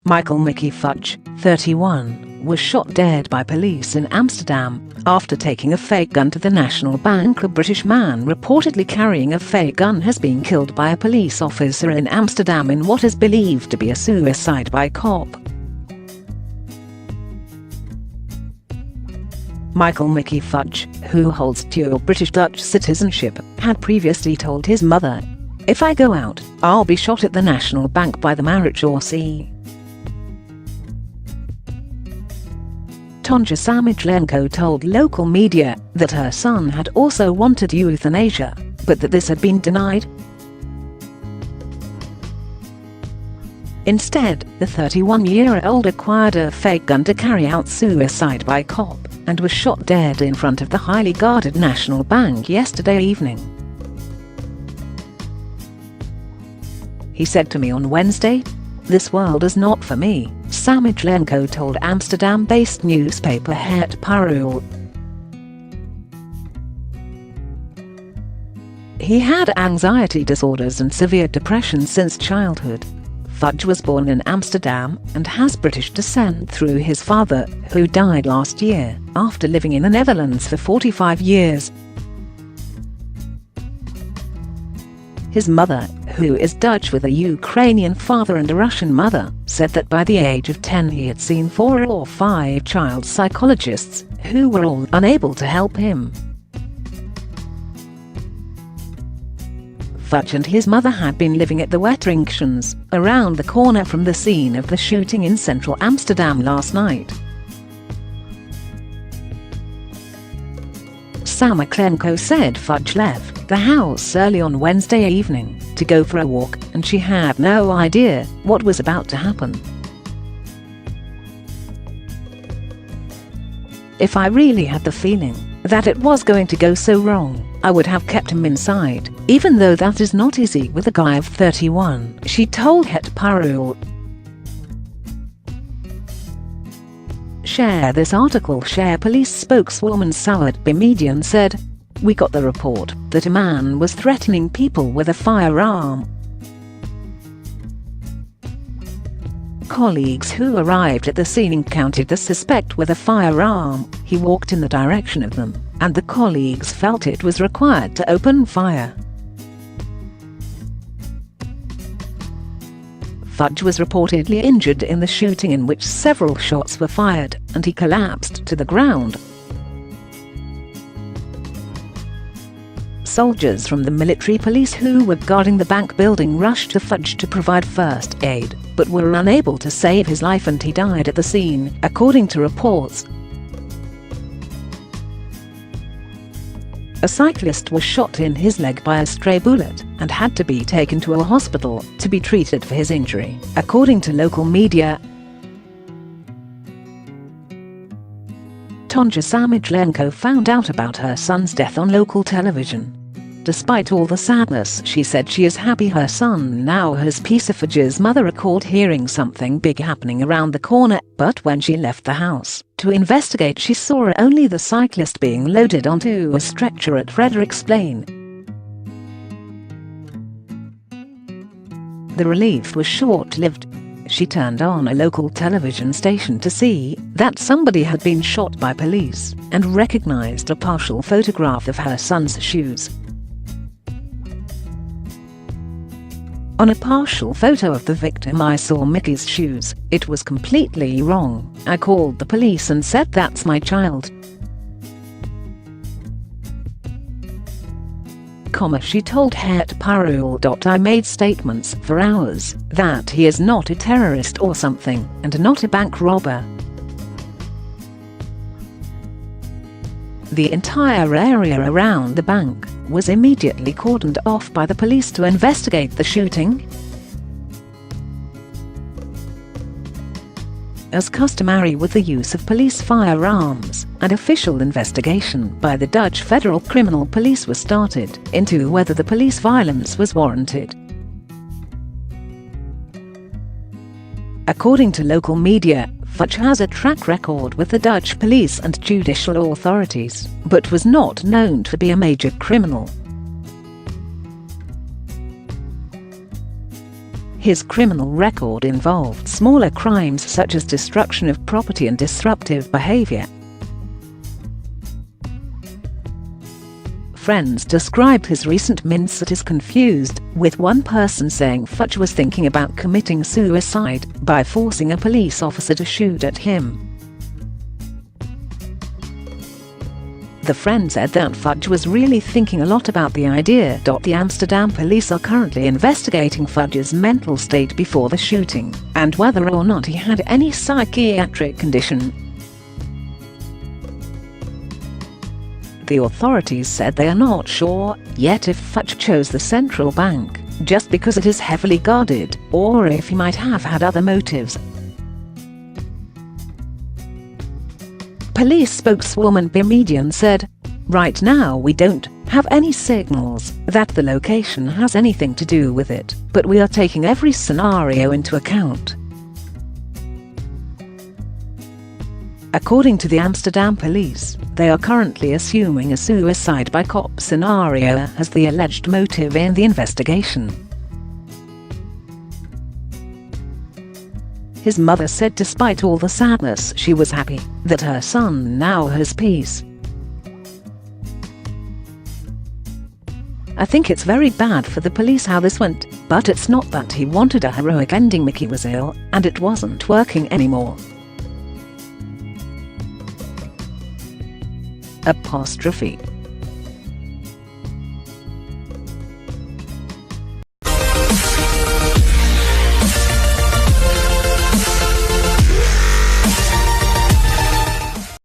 Michael Mickey Fudge, 31, was shot dead by police in Amsterdam after taking a fake gun to the National Bank. A British man reportedly carrying a fake gun has been killed by a police officer in Amsterdam in what is believed to be a suicide by cop. Michael Mickey Fudge, who holds dual British-Dutch citizenship, had previously told his mother, "If I go out, I'll be shot at the National Bank by the marriage or sea." Tonja Samijlenko told local media that her son had also wanted euthanasia, but that this had been denied. Instead, the 31-year-old acquired a fake gun to carry out suicide by cop and was shot dead in front of the highly guarded National Bank yesterday evening. He said to me on Wednesday, "This world is not for me," Samijlenko told Amsterdam-based newspaper Het Parool. He had anxiety disorders and severe depression since childhood. Fudge was born in Amsterdam and has British descent through his father, who died last year after living in the Netherlands for 45 years. His mother, who is Dutch with a Ukrainian father and a Russian mother, said that by the age of 10 he had seen 4 or 5 child psychologists, who were all unable to help him. Fudge and his mother had been living at the Wetteringshuis, around the corner from the scene of the shooting in central Amsterdam last night. Samijlenko said Fudge left the house early on Wednesday evening to go for a walk, and she had no idea what was about to happen. "If I really had the feeling that it was going to go so wrong, I would have kept him inside, even though that is not easy with a guy of 31, she told Het Parool. Share this article. Share police spokeswoman Sawat Bemedian said, "We got the report that a man was threatening people with a firearm. Colleagues who arrived at the scene encountered the suspect with a firearm. He walked in the direction of them, and the colleagues felt it was required to open fire." Fudge was reportedly injured in the shooting, in which several shots were fired, and he collapsed to the ground. Soldiers from the military police who were guarding the bank building rushed to Fudge to provide first aid, but were unable to save his life, and he died at the scene, according to reports. A cyclist was shot in his leg by a stray bullet and had to be taken to a hospital to be treated for his injury, according to local media. Tonja Samijlenko found out about her son's death on local television. Despite all the sadness, she said she is happy her son now has peace. Fudge's mother recalled hearing something big happening around the corner, but when she left the house to investigate, she saw only the cyclist being loaded onto a stretcher at Fredericks Plain. The relief was short-lived. She turned on a local television station to see that somebody had been shot by police and recognized a partial photograph of her son's shoes. On a partial photo of the victim, I saw Mickey's shoes. It was completely wrong. I called the police and said, "That's my child." She told Het Parool. "I made statements for hours that he is not a terrorist or something, and not a bank robber." The entire area around the bank was immediately cordoned off by the police to investigate the shooting. As customary with the use of police firearms, an official investigation by the Dutch Federal Criminal Police was started into whether the police violence was warranted. According to local media, Fudge has a track record with the Dutch police and judicial authorities, but was not known to be a major criminal. His criminal record involved smaller crimes such as destruction of property and disruptive behavior. Friends described his recent mindset as confused, with one person saying Fudge was thinking about committing suicide by forcing a police officer to shoot at him. The friend said that Fudge was really thinking a lot about the idea. The Amsterdam police are currently investigating Fudge's mental state before the shooting, and whether or not he had any psychiatric condition. The authorities said they are not sure yet if Fudge chose the central bank just because it is heavily guarded, or if he might have had other motives. Police spokeswoman Boumediene said, "Right now we don't have any signals that the location has anything to do with it, but we are taking every scenario into account." According to the Amsterdam police, they are currently assuming a suicide by cop scenario as the alleged motive in the investigation. His mother said despite all the sadness, she was happy that her son now has peace. "I think it's very bad for the police how this went, but it's not that he wanted a heroic ending. Mickey was ill, and it wasn't working anymore." Apostrophe.